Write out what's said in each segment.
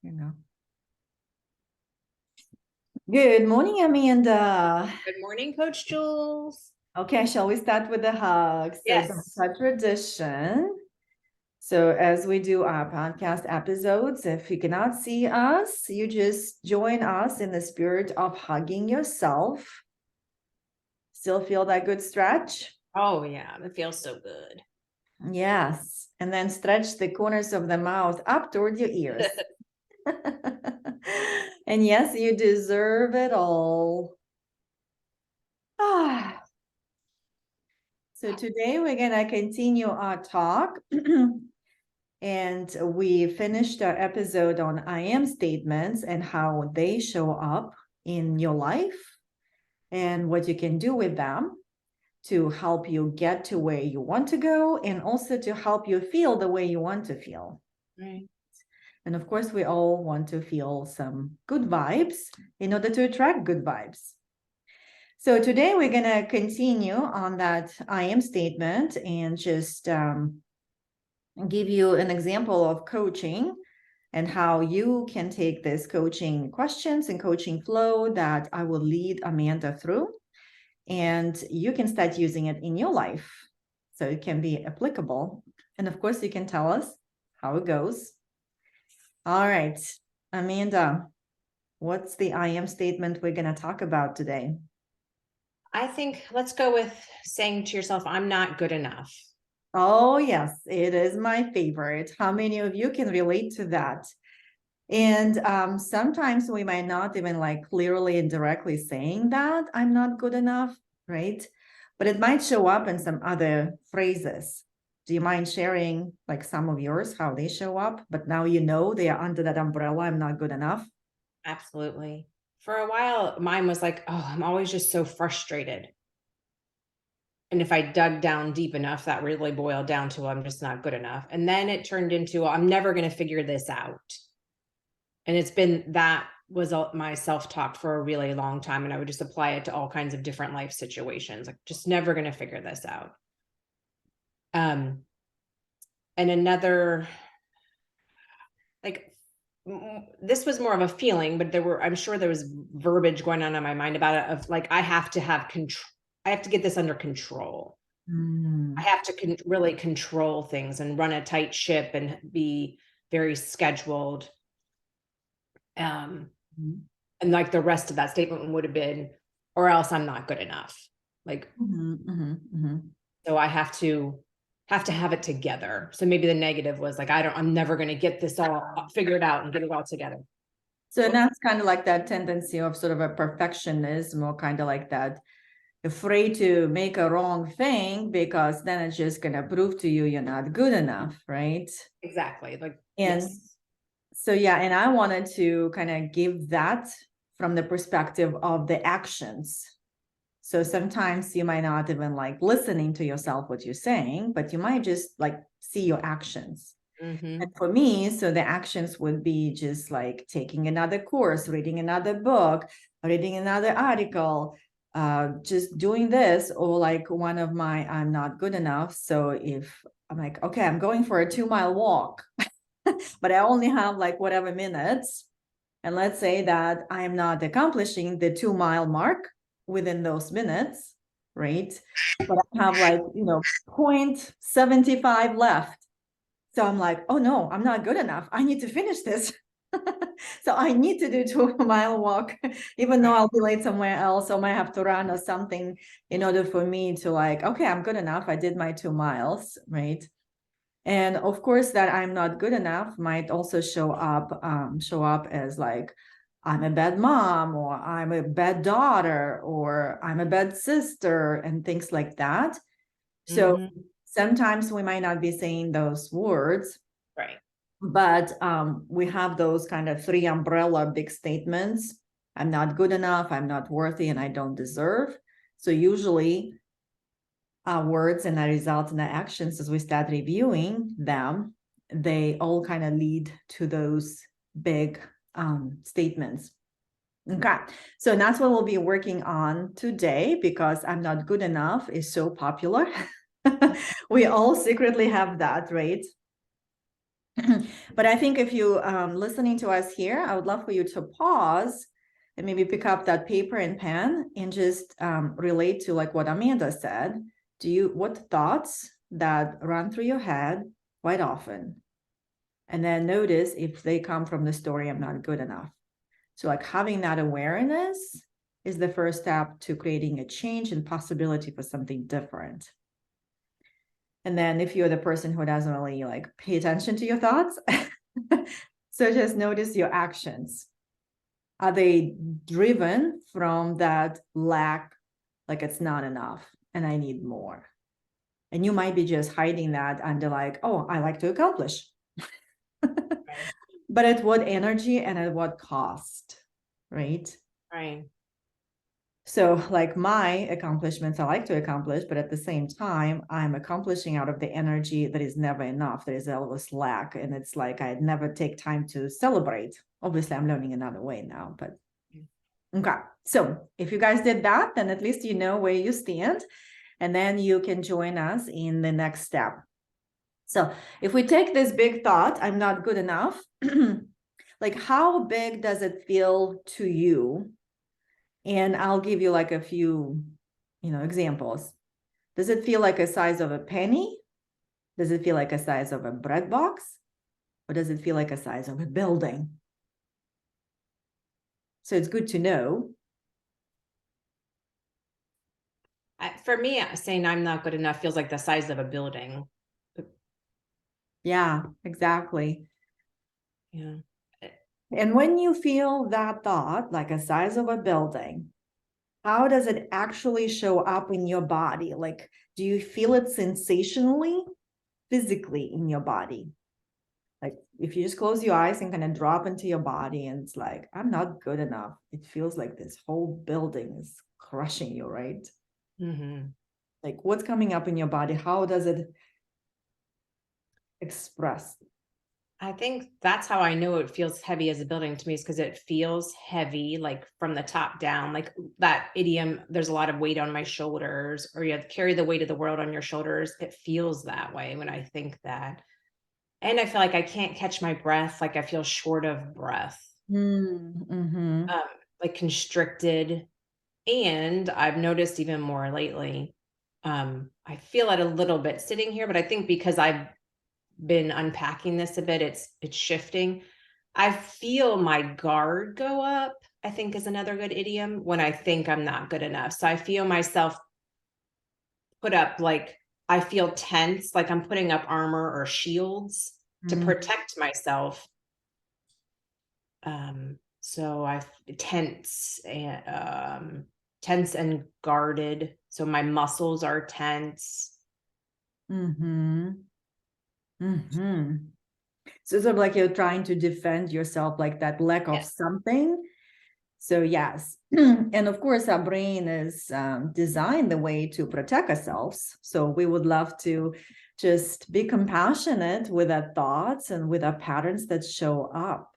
you know. Good morning, Amanda. Good morning, Coach Jules. Okay, shall we start with the hug? So that's Yes. our tradition. So as we do our podcast episodes, if you cannot see us, you just join us in the spirit of hugging yourself. Still feel that good stretch? Oh, yeah, that feels so good. Yes. And then stretch the corners of the mouth up toward your ears. And yes, you deserve it all. Ah. So today we're going to continue our talk. And we finished our episode on I am statements and how they show up in your life and what you can do with them to help you get to where you want to go and also to help you feel the way you want to feel. Right. And of course, we all want to feel some good vibes in order to attract good vibes. So today we're going to continue on that I am statement and just give you an example of coaching and how you can take this coaching questions and coaching flow that I will lead Amanda through, and you can start using it in your life. So it can be applicable. And of course, you can tell us how it goes. All right, Amanda, what's the I am statement we're going to talk about today? I think let's go with saying to yourself, I'm not good enough. Oh, yes, it is my favorite. How many of you can relate to that? And sometimes we might not even like clearly and directly saying that I'm not good enough, right? But it might show up in some other phrases. Do you mind sharing like some of yours, how they show up? But now you know they are under that umbrella, I'm not good enough. Absolutely. For a while, mine was like, oh, I'm always just so frustrated. And if I dug down deep enough, that really boiled down to I'm just not good enough. And then it turned into I'm never going to figure this out. And it's been that was my self-talk for a really long time. And I would just apply it to all kinds of different life situations, like just never going to figure this out. And another, like, this was more of a feeling, but I'm sure there was verbiage going on in my mind about it of like, I have to have control. I have to get this under control. I have to really control things and run a tight ship and be very scheduled. And like the rest of that statement would have been, or else I'm not good enough. Like, so I have to have it together. So maybe the negative was like, I'm never going to get this all figured out and get it all together. So that's kind of like that tendency of sort of a perfectionism, or kind of like that afraid to make a wrong thing because then it's just going to prove to you you're not good enough, right? Exactly. Like, And yes. so, yeah, and I wanted to kind of give that from the perspective of the actions. So sometimes you might not even like listening to yourself, what you're saying, but you might just like see your actions. And for me, so the actions would be just like taking another course, reading another book, reading another article, just doing this, or like one of my, I'm not good enough. So if I'm like, okay, I'm going for a 2-mile walk, but I only have like whatever minutes. And let's say that I am not accomplishing the 2-mile mark within those minutes, right? But I have like, 0.75 left. So I'm like, oh no, I'm not good enough. I need to finish this. So I need to do 2-mile walk, even though I'll be late somewhere else, or might have to run or something in order for me to like, okay, I'm good enough. I did my 2 miles, right? And of course, that I'm not good enough might also show up as like, I'm a bad mom, or I'm a bad daughter, or I'm a bad sister, and things like that. So sometimes we might not be saying those words, Right. but we have those kind of 3 umbrella big statements. I'm not good enough, I'm not worthy, and I don't deserve. So usually our words and our results and our actions, as we start reviewing them, they all kind of lead to those big statements. Okay, so that's what we'll be working on today, because I'm not good enough is so popular. We all secretly have that, right? But I think if you listening to us here, I would love for you to pause and maybe pick up that paper and pen and just relate to like what Amanda said. What thoughts that run through your head quite often? And then notice if they come from the story, I'm not good enough. So like having that awareness is the first step to creating a change and possibility for something different. And then if you're the person who doesn't really like pay attention to your thoughts, so just notice your actions. Are they driven from that lack, like it's not enough and I need more? And you might be just hiding that under like, oh, I like to accomplish. Right. But at what energy and at what cost, right? Right. So like my accomplishments, I like to accomplish, but at the same time, I'm accomplishing out of the energy that is never enough. There is always lack. And it's like, I never take time to celebrate. Obviously, I'm learning another way now, but okay. So if you guys did that, then at least you know where you stand, and then you can join us in the next step. So if we take this big thought, I'm not good enough, like how big does it feel to you? And I'll give you like a few, examples. Does it feel like a size of a penny? Does it feel like a size of a bread box? Or does it feel like a size of a building? So it's good to know. For me, saying I'm not good enough feels like the size of a building. Yeah, exactly. Yeah. And when you feel that thought, like a size of a building, how does it actually show up in your body? Like, do you feel it sensationally, physically in your body? Like, if you just close your eyes and kind of drop into your body, and it's like, I'm not good enough. It feels like this whole building is crushing you, right? Mm-hmm. Like, what's coming up in your body? How does it express? I think that's how I know it feels heavy as a building to me, is because it feels heavy, like from the top down, like that idiom, there's a lot of weight on my shoulders, or you have to carry the weight of the world on your shoulders. It feels that way when I think that. And I feel like I can't catch my breath. Like I feel short of breath, Mm-hmm. um, like constricted. And I've noticed even more lately, I feel it a little bit sitting here, but I think because I've been unpacking this a bit, it's shifting. I feel my guard go up, I think is another good idiom, when I think I'm not good enough. So I feel myself put up, like I feel tense, like I'm putting up armor or shields to protect myself. So I tense and guarded. So my muscles are tense. Mm-hmm. Mm-hmm. So it's sort of like you're trying to defend yourself, like that lack of Yes. something. So yes, and of course our brain is designed the way to protect ourselves. So we would love to just be compassionate with our thoughts and with our patterns that show up,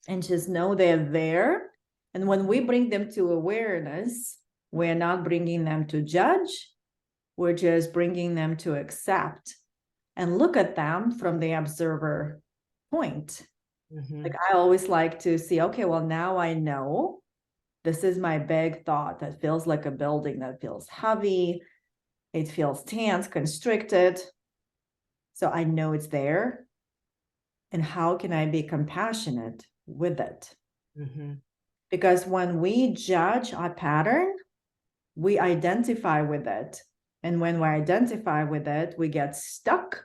and just know they're there. And when we bring them to awareness, we're not bringing them to judge. We're just bringing them to accept and look at them from the observer point. Like I always like to see, okay, well, now I know this is my big thought that feels like a building, that feels heavy. It feels tense, constricted. So I know it's there. And how can I be compassionate with it? Because when we judge our pattern, we identify with it. And when we identify with it, we get stuck.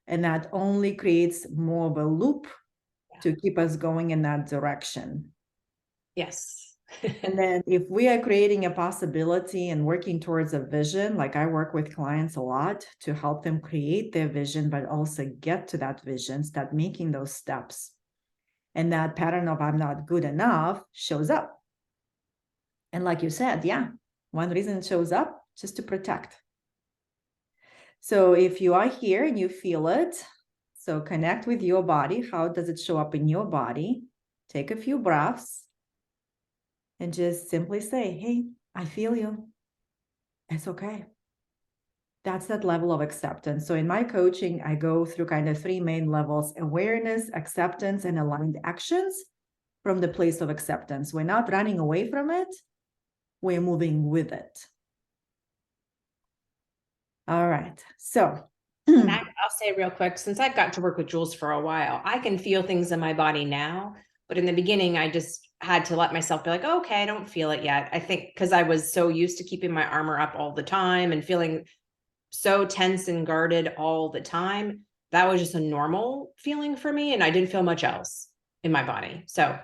And that only creates more of a loop to keep us going in that direction. Yes. And then if we are creating a possibility and working towards a vision, like I work with clients a lot to help them create their vision, but also get to that vision, start making those steps. And that pattern of I'm not good enough shows up. And like you said, yeah, one reason it shows up, just to protect. So if you are here and you feel it, so connect with your body. How does it show up in your body? Take a few breaths and just simply say, hey, I feel you. It's okay. That's that level of acceptance. So in my coaching, I go through kind of three main levels: awareness, acceptance, and aligned actions from the place of acceptance. We're not running away from it, we're moving with it. All right. So And I'll say real quick, since I've got to work with Jules for a while, I can feel things in my body now. But in the beginning, I just had to let myself be like, oh, okay, I don't feel it yet. I think because I was so used to keeping my armor up all the time and feeling so tense and guarded all the time, that was just a normal feeling for me. And I didn't feel much else in my body. So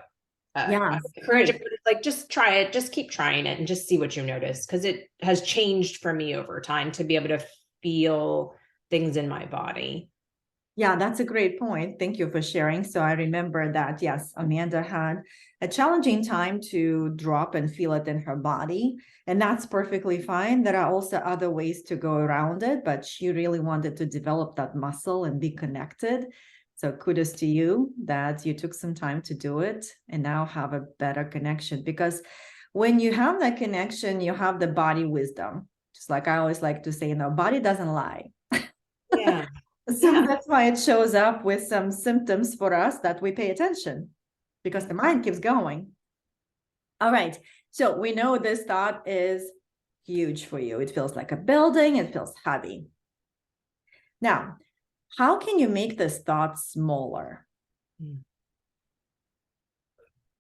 yeah, I would encourage it, like, just try it, just keep trying it and just see what you notice. Because it has changed for me over time to be able to feel things in my body. yeah, that's a great point. Thank you for sharing. So I remember that, yes, Amanda had a challenging time to drop and feel it in her body. And that's perfectly fine. There are also other ways to go around it, but she really wanted to develop that muscle and be connected. So kudos to you that you took some time to do it and now have a better connection. Because when you have that connection, you have the body wisdom. Just like I always like to say, body doesn't lie. Yeah. So Yeah. that's why it shows up with some symptoms for us that we pay attention, because the mind keeps going. All right. So we know this thought is huge for you. It feels like a building, it feels heavy. Now, how can you make this thought smaller?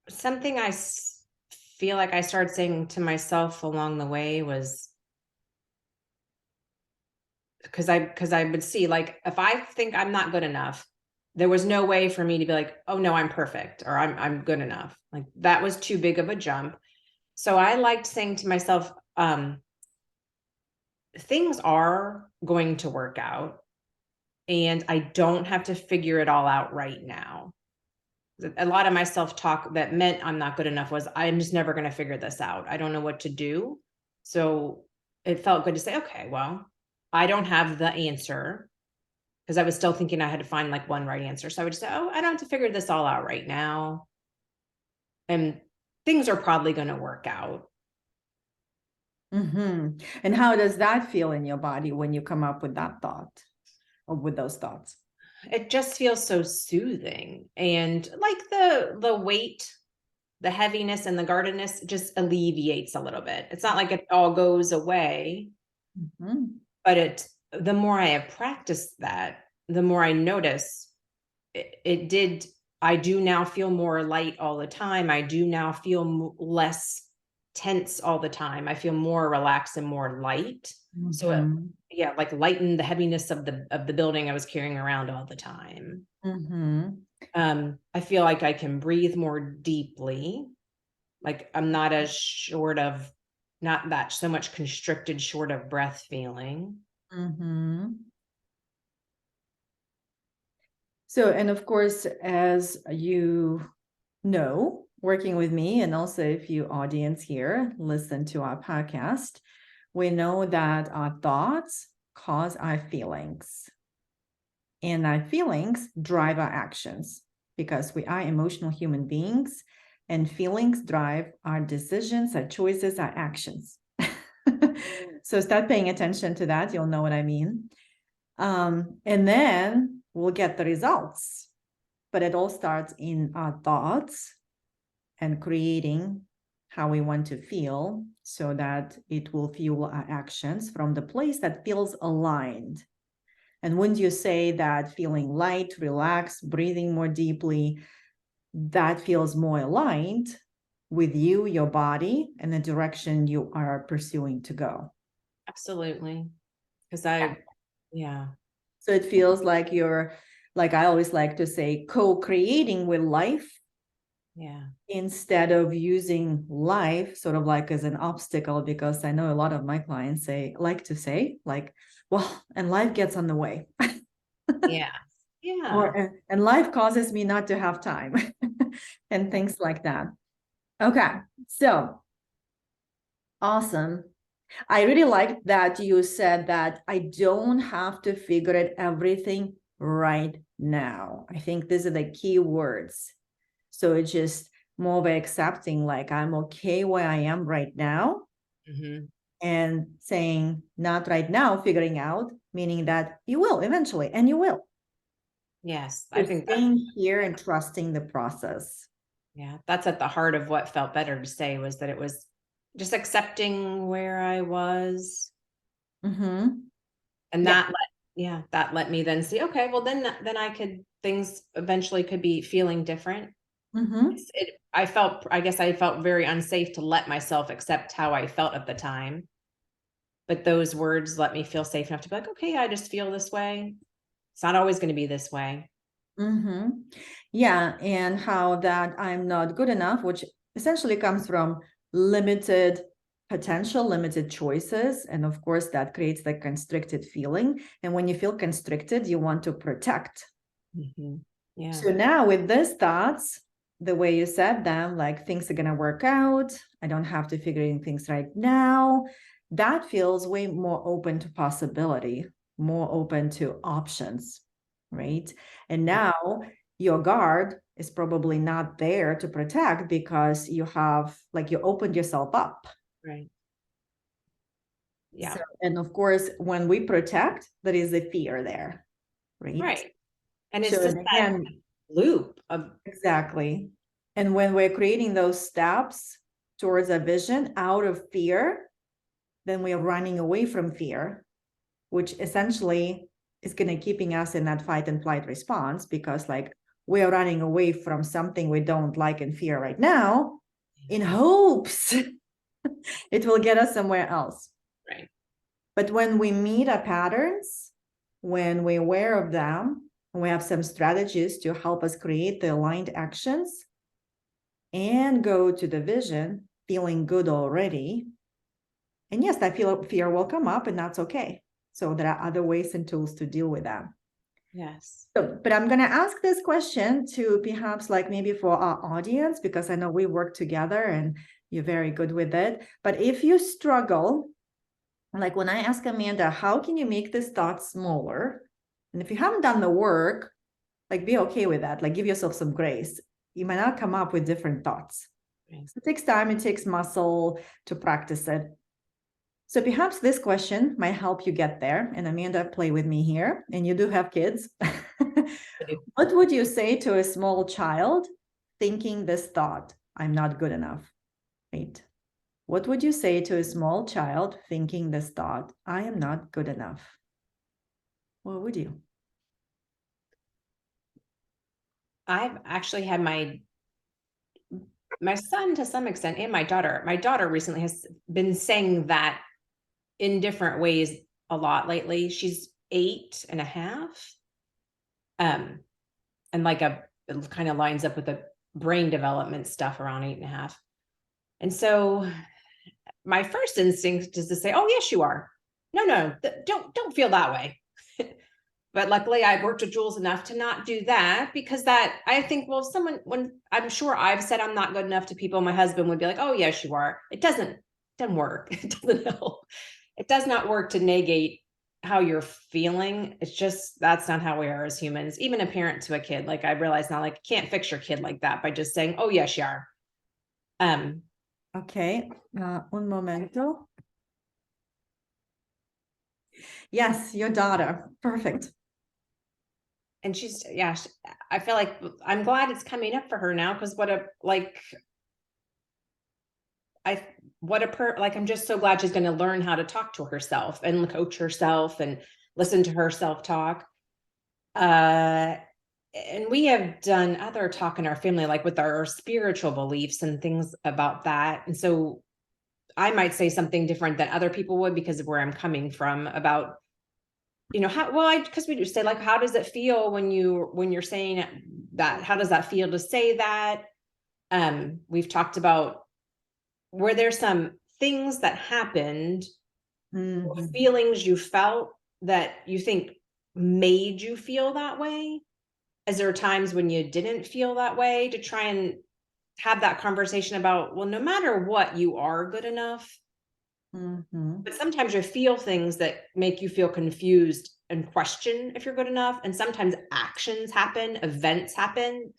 Something I feel like I started saying to myself along the way was, because I would see, like, if I think I'm not good enough, there was no way for me to be like, oh no, I'm perfect, or I'm good enough. Like, that was too big of a jump. So I liked saying to myself, things are going to work out and I don't have to figure it all out right now. A lot of my self-talk that meant I'm not good enough was, I'm just never going to figure this out. I don't know what to do. So it felt good to say, okay, well, I don't have the answer, because I was still thinking I had to find like one right answer. So I would just say, oh, I don't have to figure this all out right now. And things are probably going to work out. Mm-hmm. And how does that feel in your body when you come up with that thought or with those thoughts? It just feels so soothing. And like the weight, the heaviness and the guardedness just alleviates a little bit. It's not like it all goes away, Mm-hmm. but the more I have practiced that, the more I notice I do now feel more light all the time. I do now feel less tense all the time. I feel more relaxed and more light. So Mm-hmm. yeah, like lighten the heaviness of the building I was carrying around all the time. Mm-hmm. I feel like I can breathe more deeply. Like, I'm not as short of, not that so much constricted, short of breath feeling. Mm-hmm. So, and of course, as you know, working with me, and also if you audience here listen to our podcast, we know that our thoughts cause our feelings, and our feelings drive our actions, because we are emotional human beings, and feelings drive our decisions, our choices, our actions. So start paying attention to that. You'll know what I mean. And then we'll get the results. But it all starts in our thoughts and creating how we want to feel so that it will fuel our actions from the place that feels aligned. And wouldn't you say that feeling light, relaxed, breathing more deeply, that feels more aligned with you, your body, and the direction you are pursuing to go? Absolutely. Because yeah. So it feels like you're, like I always like to say, co-creating with life, Yeah. instead of using life sort of like as an obstacle, because I know a lot of my clients like to say, like, well, and life gets on the way. Yeah. Yeah. Or and life causes me not to have time and things like that. Okay, so awesome. I really like that you said that I don't have to figure it everything right now. I think these are the key words. So it's just more of accepting, like, I'm okay where I am right now. Mm-hmm. and saying, not right now, figuring out, meaning that you will eventually, and you will. Yes. So I think that's, staying here and trusting the process. yeah, that's at the heart of what felt better to say, was that it was just accepting where I was. Mm-hmm. And Yeah. that let me then see, okay, well then things eventually could be feeling different. Mm-hmm. I guess I felt very unsafe to let myself accept how I felt at the time. But those words let me feel safe enough to be like, okay, I just feel this way. It's not always going to be this way. Mm-hmm. Yeah. And how that I'm not good enough, which essentially comes from limited potential, limited choices. And of course, that creates the constricted feeling. And when you feel constricted, you want to protect. Mm-hmm. Yeah. So now with these thoughts, the way you said them, like things are going to work out, I don't have to figure in things right now, that feels way more open to possibility, more open to options, right? And now your guard is probably not there to protect because you have, like, you opened yourself up. Right. Yeah. So, and of course, when we protect, there is a fear there, right? Right. And So it's just that again, loop of, exactly. And when we're creating those steps towards a vision out of fear, then we are running away from fear, which essentially is going to keeping us in that fight and flight response, because like we are running away from something we don't like and fear right now in hopes it will get us somewhere else. right. But when we meet our patterns, when we're aware of them, we have some strategies to help us create the aligned actions and go to the vision feeling good already. And yes, that fear will come up, and that's okay. So there are other ways and tools to deal with that. Yes. So, but I'm going to ask this question to perhaps like maybe for our audience, because I know we work together and you're very good with it. But if you struggle, like when I ask Amanda, how can you make this thought smaller? And if you haven't done the work, like be okay with that, like give yourself some grace. You might not come up with different thoughts. Right. So it takes time, it takes muscle to practice it. So perhaps this question might help you get there. And Amanda, play with me here. And you do have kids. What would you say to a small child thinking this thought, I'm not good enough? Right. What would you say to a small child thinking this thought, I am not good enough? What would you? I've actually had my son to some extent, and my daughter. My daughter recently has been saying that in different ways a lot lately. She's 8.5. And like it kind of lines up with the brain development stuff around 8.5. And so my first instinct is to say, oh, yes, you are. No, don't feel that way. But luckily I've worked with Jules enough to not do that, because that I think, well, when I'm sure I've said I'm not good enough to people, my husband would be like, oh, yes, you are. It doesn't work. It doesn't help. It does not work to negate how you're feeling. It's just, that's not how we are as humans. Even a parent to a kid, like I realize now, like can't fix your kid like that by just saying, oh, yes, you are. Okay, un momento. Yes, your daughter. Perfect. And she's, yeah, I feel like I'm glad it's coming up for her now, because I'm just so glad she's going to learn how to talk to herself and coach herself and listen to her self-talk. And we have done other talk in our family, like with our spiritual beliefs and things about that. And so I might say something different than other people would because of where I'm coming from about, because we do say, like, how does it feel when you're saying that? How does that feel to say that? We've talked about where there's some things that happened, or feelings you felt that you think made you feel that way. Is there times when you didn't feel that way, to try and have that conversation about, well, no matter what, you are good enough. But sometimes you feel things that make you feel confused and question if you're good enough. And sometimes actions happen, events happen,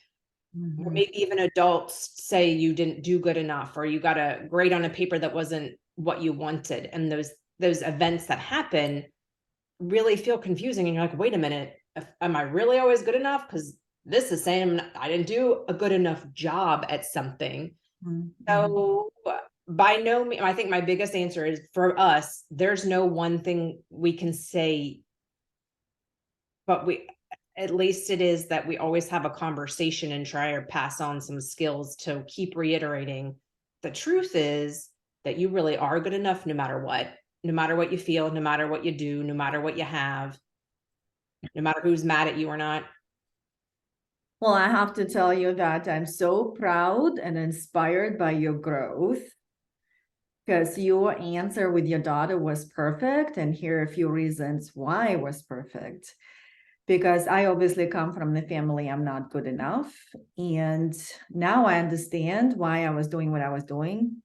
or maybe even adults say you didn't do good enough, or you got a grade on a paper that wasn't what you wanted. And those events that happen really feel confusing. And you're like, wait a minute, am I really always good enough? Because this is saying I didn't do a good enough job at something. Mhm. So by no means, I think my biggest answer is for us, there's no one thing we can say, but at least it is that we always have a conversation and try to pass on some skills to keep reiterating. The truth is that you really are good enough no matter what you feel, no matter what you do, no matter what you have, no matter who's mad at you or not. Well, I have to tell you that I'm so proud and inspired by your growth, because your answer with your daughter was perfect. And here are a few reasons why it was perfect. Because I obviously come from the family, I'm not good enough. And now I understand why I was doing what I was doing.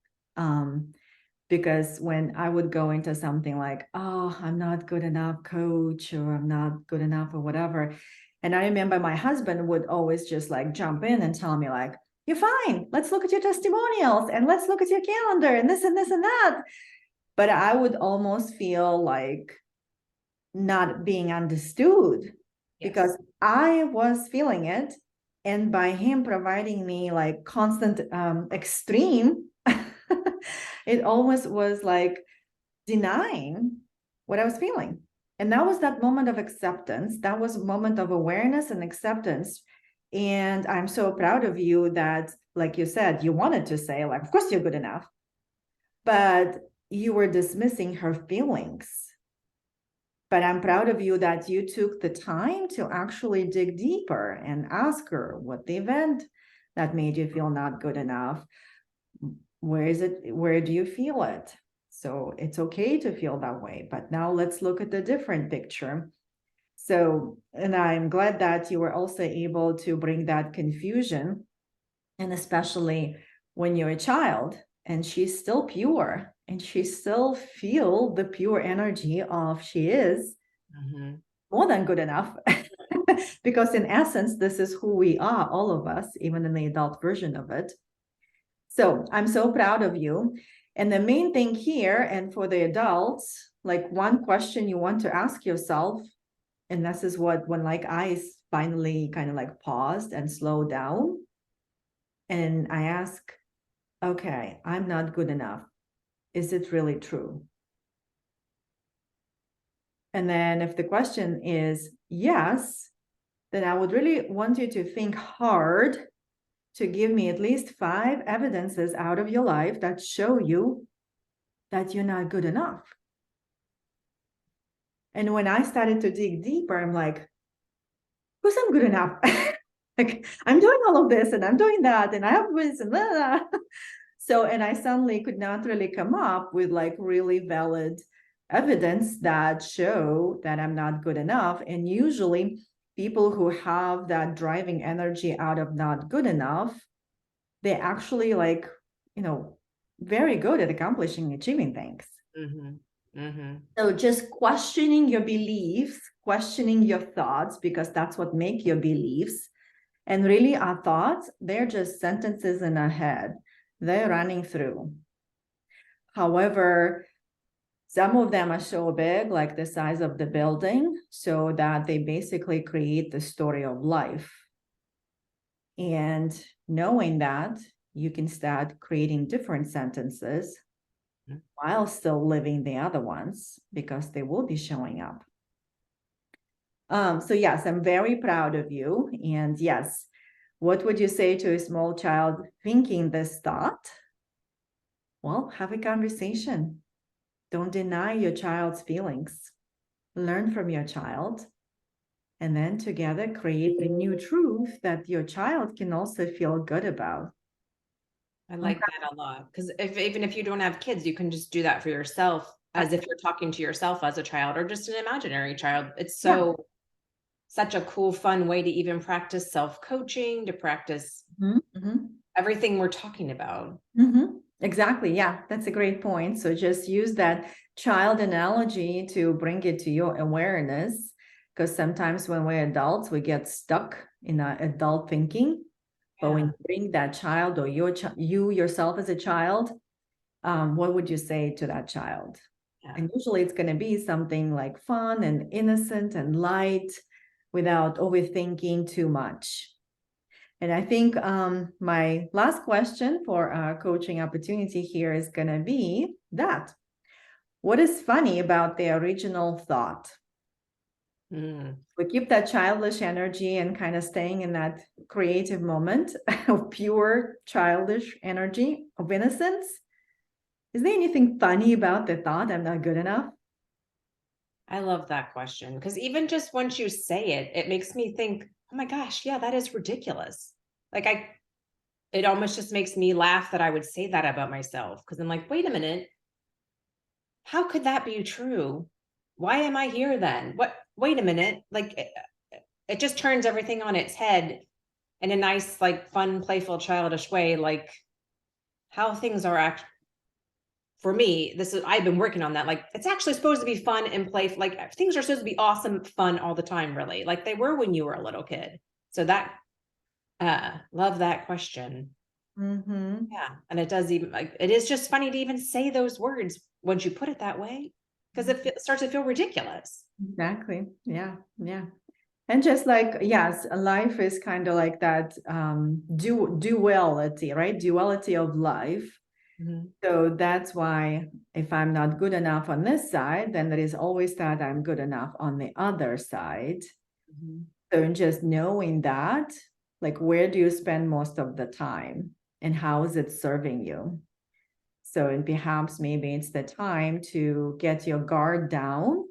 Because when I would go into something like, oh, I'm not good enough, coach, or I'm not good enough, or whatever. And I remember my husband would always just like jump in and tell me, like, you're fine. Let's look at your testimonials and let's look at your calendar and this and this and that. But I would almost feel like not being understood, because I was feeling it. And by him providing me like constant extreme, it almost was like denying what I was feeling. And that was that moment of acceptance. That was a moment of awareness and acceptance. And I'm so proud of you that, like you said, you wanted to say, like, of course you're good enough, but you were dismissing her feelings. But I'm proud of you that you took the time to actually dig deeper and ask her what the event that made you feel not good enough. Where is it? Where do you feel it? So it's okay to feel that way. But now let's look at the different picture. So, and I'm glad that you were also able to bring that confusion, and especially when you're a child and she's still pure and she still feel the pure energy of she is more than good enough. Because in essence, this is who we are, all of us, even in the adult version of it. So I'm so proud of you. And the main thing here, and for the adults, like one question you want to ask yourself, and this is what, when like I finally kind of like paused and slowed down, and I ask, okay, I'm not good enough. Is it really true? And then if the question is yes, then I would really want you to think hard to give me at least 5 evidences out of your life that show you that you're not good enough. And when I started to dig deeper, I'm like, who's I'm good enough? Like, I'm doing all of this and I'm doing that and I have this and blah, blah. So, and I suddenly could not really come up with like really valid evidence that show that I'm not good enough. And usually people who have that driving energy out of not good enough, they actually like, very good at accomplishing, achieving things. So just questioning your beliefs, questioning your thoughts, because that's what make your beliefs. And really our thoughts, they're just sentences in our head. They're running through. However, some of them are so big, like the size of the building, so that they basically create the story of life. And knowing that, you can start creating different sentences while still living the other ones, because they will be showing up. So yes, I'm very proud of you. And yes, what would you say to a small child thinking this thought? Well, have a conversation. Don't deny your child's feelings. Learn from your child. And then together create the new truth that your child can also feel good about. I like that a lot, because even if you don't have kids, you can just do that for yourself, as if you're talking to yourself as a child or just an imaginary child. It's such a cool, fun way to even practice self-coaching, to practice everything we're talking about. Exactly. Yeah, that's a great point. So just use that child analogy to bring it to your awareness, because sometimes when we're adults, we get stuck in our adult thinking. But when you bring that child, or you yourself as a child, what would you say to that child? Yeah. And usually it's going to be something like fun and innocent and light without overthinking too much. And I think my last question for our coaching opportunity here is going to be that. What is funny about the original thought? We keep that childish energy and kind of staying in that creative moment of pure childish energy of innocence. Is there anything funny about the thought, I'm not good enough? I love that question because even just once you say it, it makes me think, oh my gosh, yeah, that is ridiculous. Like it almost just makes me laugh that I would say that about myself because I'm like, wait a minute, how could that be true? Why am I here then? What? Wait a minute, like it just turns everything on its head in a nice, like fun, playful, childish way, like how things are actually. For me, this is I've been working on that. Like it's actually supposed to be fun and playful. Like things are supposed to be awesome, fun all the time, really. Like they were when you were a little kid. So that love that question. Mm-hmm. Yeah. And it does even like it is just funny to even say those words once you put it that way. Because it starts to feel ridiculous. Exactly. Yeah. Yeah. And just like, yes, life is kind of like that duality, right? Duality of life. Mm-hmm. So that's why if I'm not good enough on this side, then there is always that I'm good enough on the other side. Mm-hmm. So just knowing that, like, where do you spend most of the time and how is it serving you? So, and perhaps maybe it's the time to get your guard down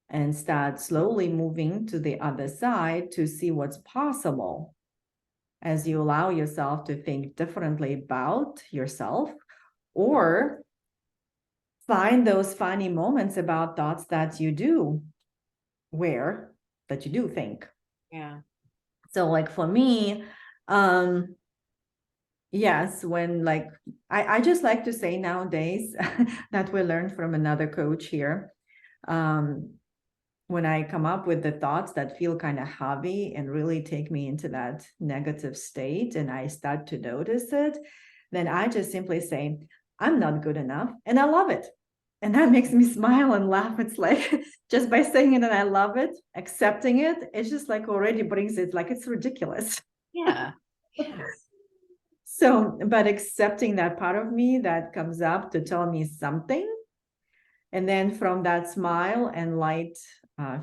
and start slowly moving to the other side to see what's possible as you allow yourself to think differently about yourself, or find those funny moments about thoughts that you do think. Yeah. So like for me, yes, when like I just like to say nowadays that we learned from another coach here. When I come up with the thoughts that feel kind of heavy and really take me into that negative state and I start to notice it, then I just simply say, I'm not good enough. And I love it. And that makes me smile and laugh. It's like just by saying it and I love it, accepting it, it's just like already brings it like it's ridiculous. Yeah. Yeah. So, but accepting that part of me that comes up to tell me something. And then from that smile and light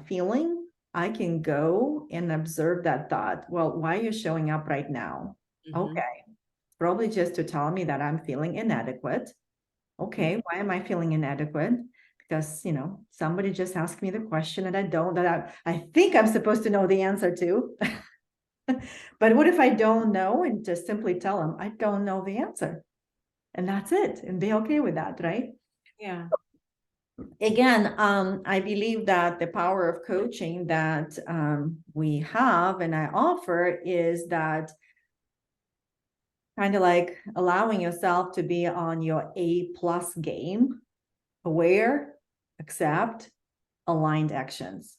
feeling, I can go and observe that thought. Well, why are you showing up right now? Mm-hmm. Okay. Probably just to tell me that I'm feeling inadequate. Okay. Why am I feeling inadequate? Because, somebody just asked me the question that I think I'm supposed to know the answer to. But what if I don't know and just simply tell them I don't know the answer? And that's it. And be okay with that, right? Yeah. Again, I believe that the power of coaching that we have and I offer is that kind of like allowing yourself to be on your A+ game, aware, accept, aligned actions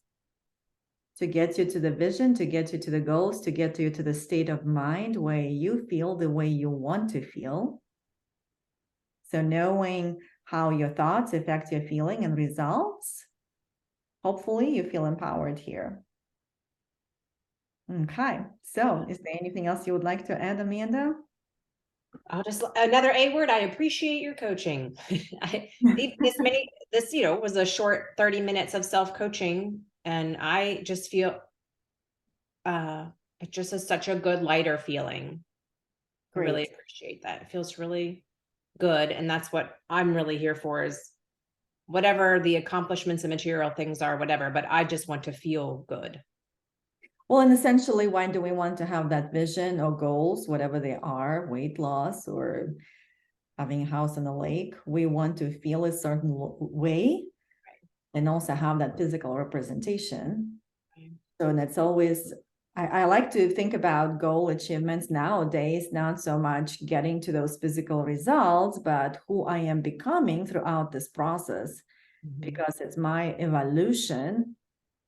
to get you to the vision, to get you to the goals, to get you to the state of mind where you feel the way you want to feel. So knowing how your thoughts affect your feeling and results, hopefully you feel empowered here. Okay, so is there anything else you would like to add, Amanda? I'll just another A word. I appreciate your coaching. This was a short 30 minutes of self-coaching, and I just feel it just is such a good lighter feeling. I really Great. appreciate that. It feels really good, and that's what I'm really here for is whatever the accomplishments and material things are, whatever, but I just want to feel good. Well, and essentially, why do we want to have that vision or goals, whatever they are, weight loss or having a house on a lake? We want to feel a certain way and also have that physical representation. So that's always, I like to think about goal achievements nowadays, not so much getting to those physical results, but who I am becoming throughout this process, because it's my evolution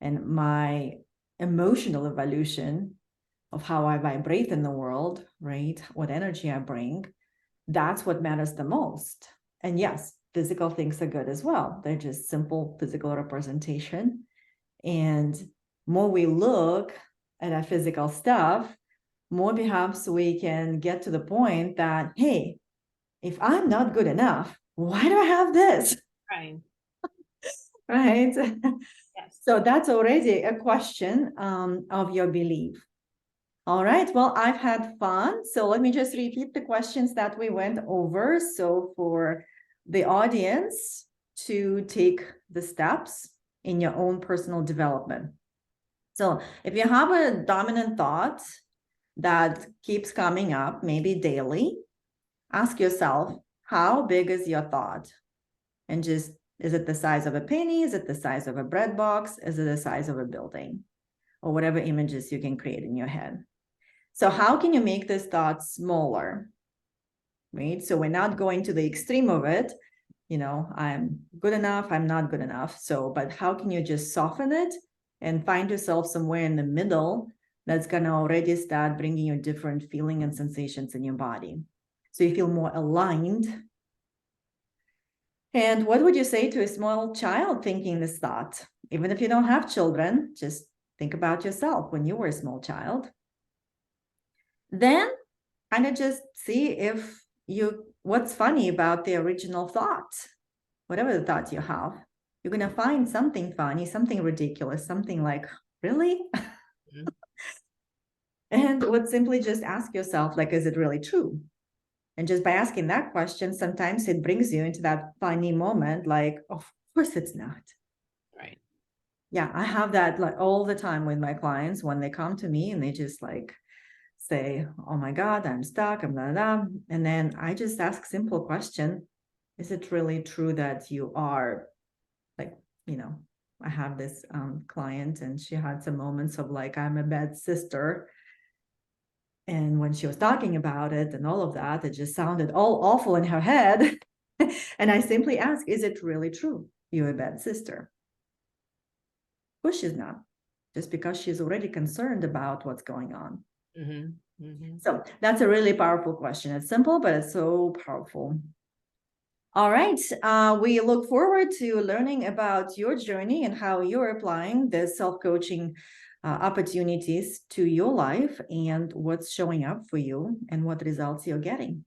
and my emotional evolution of how I vibrate in the world, right? What energy I bring. That's what matters the most. And yes, physical things are good as well. They're just simple physical representation. And more we look at our physical stuff, more perhaps we can get to the point that, hey, if I'm not good enough, why do I have this? Right. Right? Yes. So that's already a question of your belief. All right, well, I've had fun. So let me just repeat the questions that we went over. So for the audience to take the steps in your own personal development. So if you have a dominant thought that keeps coming up, maybe daily, ask yourself, how big is your thought? And just, is it the size of a penny? Is it the size of a bread box? Is it the size of a building? Or whatever images you can create in your head. So how can you make this thought smaller? Right? So we're not going to the extreme of it. I'm good enough, I'm not good enough. So, but how can you just soften it and find yourself somewhere in the middle that's going to already start bringing you different feeling and sensations in your body? So you feel more aligned. And what would you say to a small child thinking this thought? Even if you don't have children, just think about yourself when you were a small child. Then kind of just see if what's funny about the original thought, whatever the thought you have. You're going to find something funny, something ridiculous, something like, really? Mm-hmm. And would simply just ask yourself, like, is it really true? And just by asking that question, sometimes it brings you into that funny moment, like, of course it's not. Right. Yeah, I have that like all the time with my clients when they come to me and they just like say, oh my God, I'm stuck, I'm blah, blah, blah. And then I just ask simple question, is it really true that you are like, I have this client and she had some moments of like, I'm a bad sister. And when she was talking about it and all of that, it just sounded all awful in her head. And I simply ask, is it really true? You're a bad sister? Well, she's not, just because she's already concerned about what's going on. Mm-hmm. Mm-hmm. So that's a really powerful question. It's simple, but it's so powerful. All right. We look forward to learning about your journey and how you're applying the self-coaching opportunities to your life and what's showing up for you and what results you're getting.